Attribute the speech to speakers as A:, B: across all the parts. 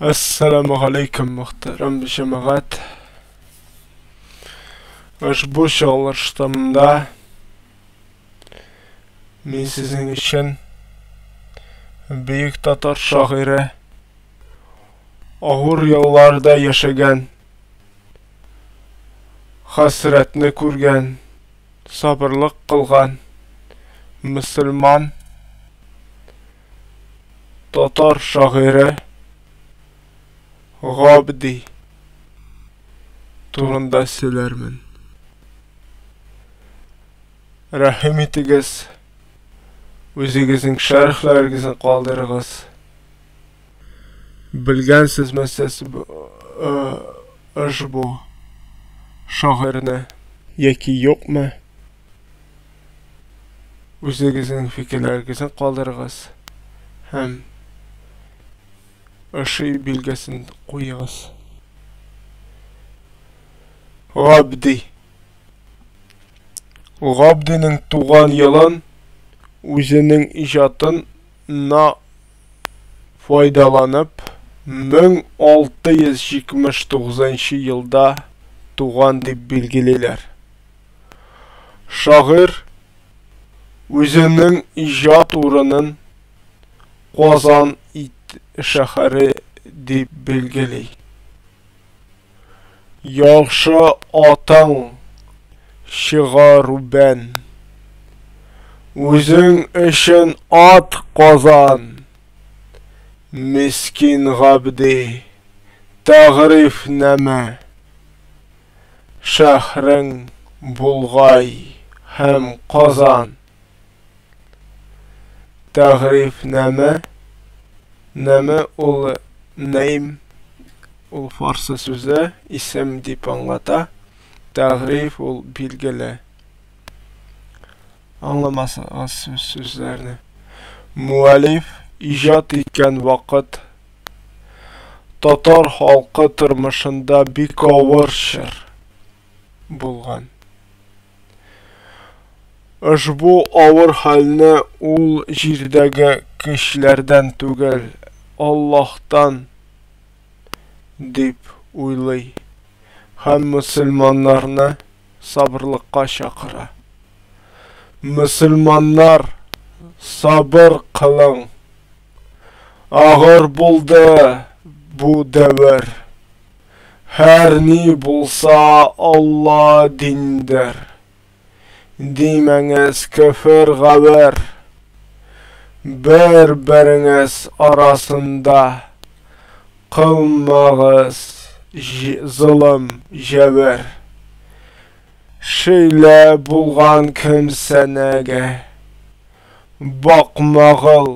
A: Assalamu alaikum muhtaram cemaat. Ushbu shog'ir men sizning uchun buyuk Tatar shoiri, og'ir yo'llarda yashagan, hasratni ko'rgan, sabrlik qilgan musulmon Tatar shoiri G'obdiy turunda söylermin. Rahim etigiz, o'zingizning sharhlaringizni qoldirig'iz. Bilgansizmi siz ushbu shoirni yoki yo'qmi? O'zingizning fikrlaringizni qoldirig'iz. Ham o'sha belgisini qo'yig'iz. G'obdiyning tug'an yılın o'zining ijodini foydalanib 1679-yilda tug'an deb belgilaylar. Shoir o'zining ijod o'rinin Qozon shahri deb belgilay. Yaxshi otang shigoruban, o'zing ishin ot Qozon. Miskin G'obdiy, ta'rif nima? Shahring Bulg'ay ham Qozon. Ta'rif nima? Nima ul name ul farsi so'zi ism deb anglata. Ta'rif ul belgili. Anlamasınız so'zlarni. Muallif ijod etgan vaqt Tatar xalqi turmushida bekovor shir bo'lgan. Ushbu og'ir holni ul jirdagi kishilardan tugul, Allohdan deb o'ylay. Ham musulmonlarni sabrlikqa chaqira. Musulmonlar, sabr qiling. Og'ir bo'ldi bu davr. Har ne bo'lsa Alloh dindir. Demangiz kafir g'avir. Bir-biringiz orasida qilmag'iz zulm jabr. Shayla bo'lgan kimsanaga boqmag'il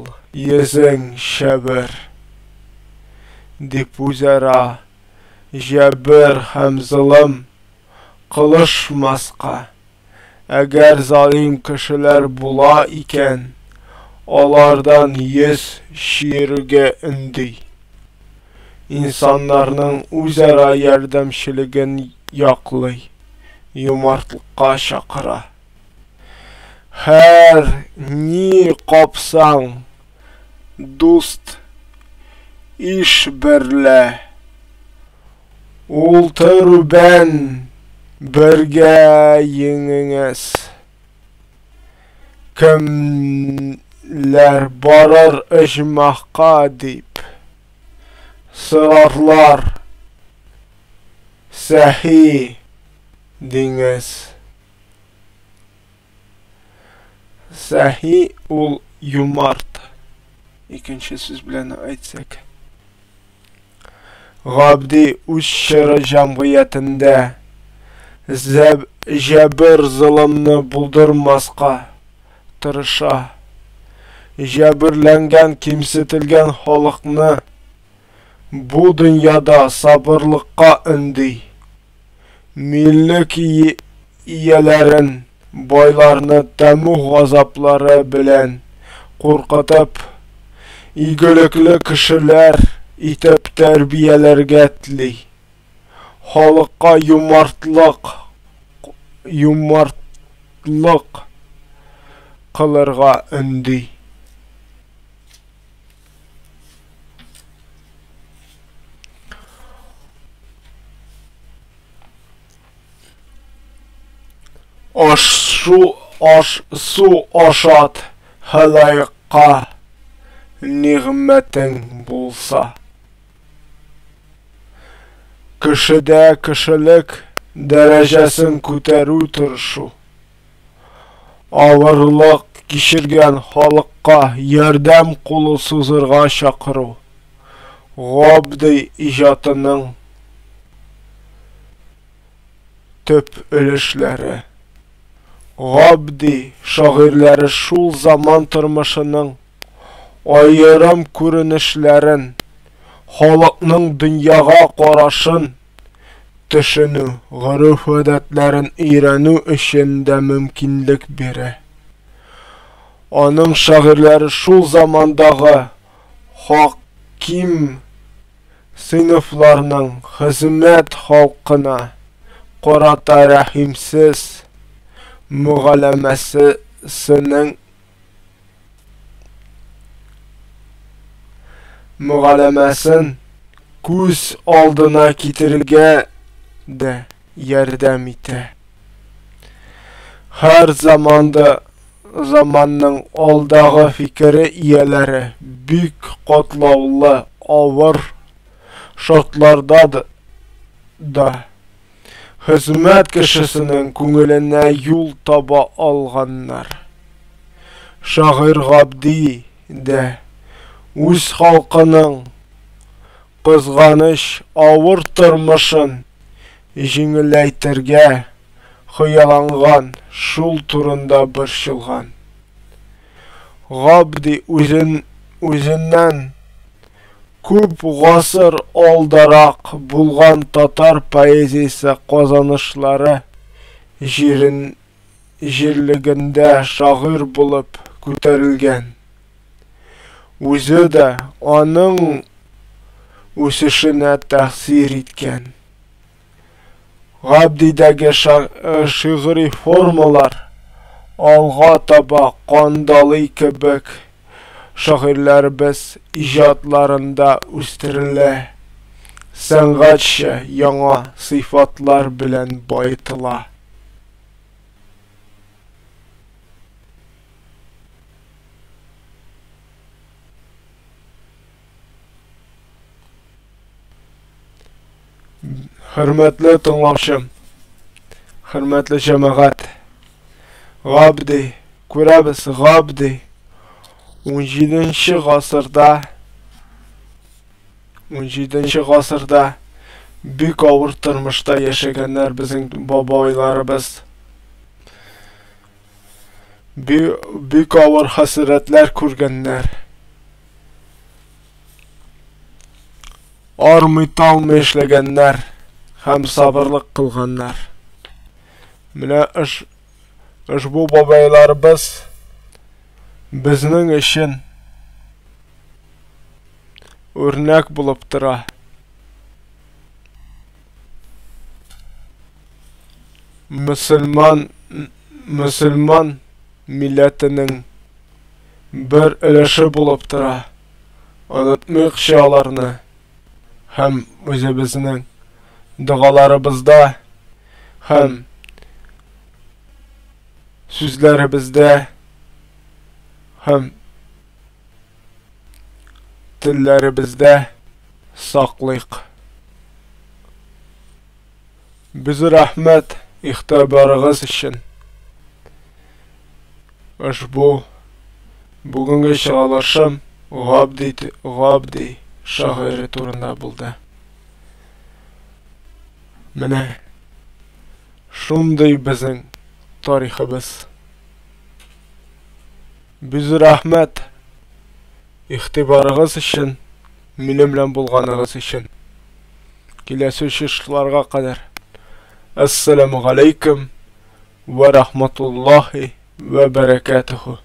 A: yuzing shabr. Deb o'zara jabr ham zulm qilishmasqa. Agar zolim kishilar bo'la ekan, ulardan yuz shirga undi. İnsanlarning o'zaro yordamchiligini yoqlay, yumartlikqa chaqira. Har ne qopsang do'st ish birla, o'ltiruban birga yengingiz. Kimlar borar ijmoqqa deb so'rarlar, sahih dengiz. Sahih ul yumart. Ikkinchi so'z bilan aytsak, G'obdiy o'z she'r jamiyatida jabr zulmni buldirmasqa tirisha. Jabrlangan, kimsitilgan xalqni bu dunyoda sabrlikqa undi. Millik egalarin, boylarni tamuh g'azoblari bilan qo'rqitib, egilikli kishilar etib tarbiyalarga tili. Xalqqa yumartlik qilirga undi. Су ашат халайыкка нигъмәтең булса. Кешедә кешелек дәрәҗәсен күтәрү тырышу. Авырлык кичергән халыкка ярдәм кулы сузырга чакыру. Габди иҗатының төп өлешләре. Габди шагыйрьләре шул заман тормышының аерым күренешләрен, халыкның дөньяга карашын төшенү, гореф-гадәтләрен өйрәнү өчен дә мөмкинлек бирә. Аның шагыйрьләре шул замандагы хаким сыйныфларның хезмәт халкына карата рәхимсез мөгаләмәсен күз алдына китерергә дә ярдәм итә. Һәр заманның алдагы фикере ияләре бик катлаулы, авыр шартларда да хезмәт кешесенең күңеленә юл таба алганнар. Шагыйрь Габди дә үз халкының кызганыч авыр тормышын җиңеләйтергә хыялланган, шул турында борчылган. Габди үзеннән күп гасыр алдарак булган татар поэзиясе казанышлары җирлегендә шагыйрь булып күтәрелгән. Үзе дә аның үсешенә тәэсир иткән. Габдидәге шигъри формалар алга таба кандалый кебек шагыйрьләребез иҗатларында үстерелә, сәнгатьчә яңа сыйфатлар белән баетыла. Хөрмәтле тыңлаучым, хөрмәтле җәмәгать, Габди, күрәбез, Габди 17-нче гасырда бик авыр тормышта яшәгәннәр безнең бабайларыбыз. Бик авыр хәсрәтләр күргәннәр. Армый-талмый эшләгәннәр һәм сабырлык кылганнар. Менә бу бабайларыбыз безнең өчен үрнәк булып тора. Мөселман милләтенең бер өлеше булып тора. Онытмыйкчы аларны һәм үзебезнең дугаларыбызда һәм сүзләребездә һәм телләребездә саклыйк. Без рәхмәт игътибарыгыз өчен. Бүгенге чыгылышым Габди шагыйре турында булды. Менә шундый безнең тарихыбыз. Без рәхмәт игътибарыгыз өчен, минем белән булганыгыз өчен. Киләсе очышларга кадәр. Ассаламу алейкум ва рахматуллахи ва баракатуху.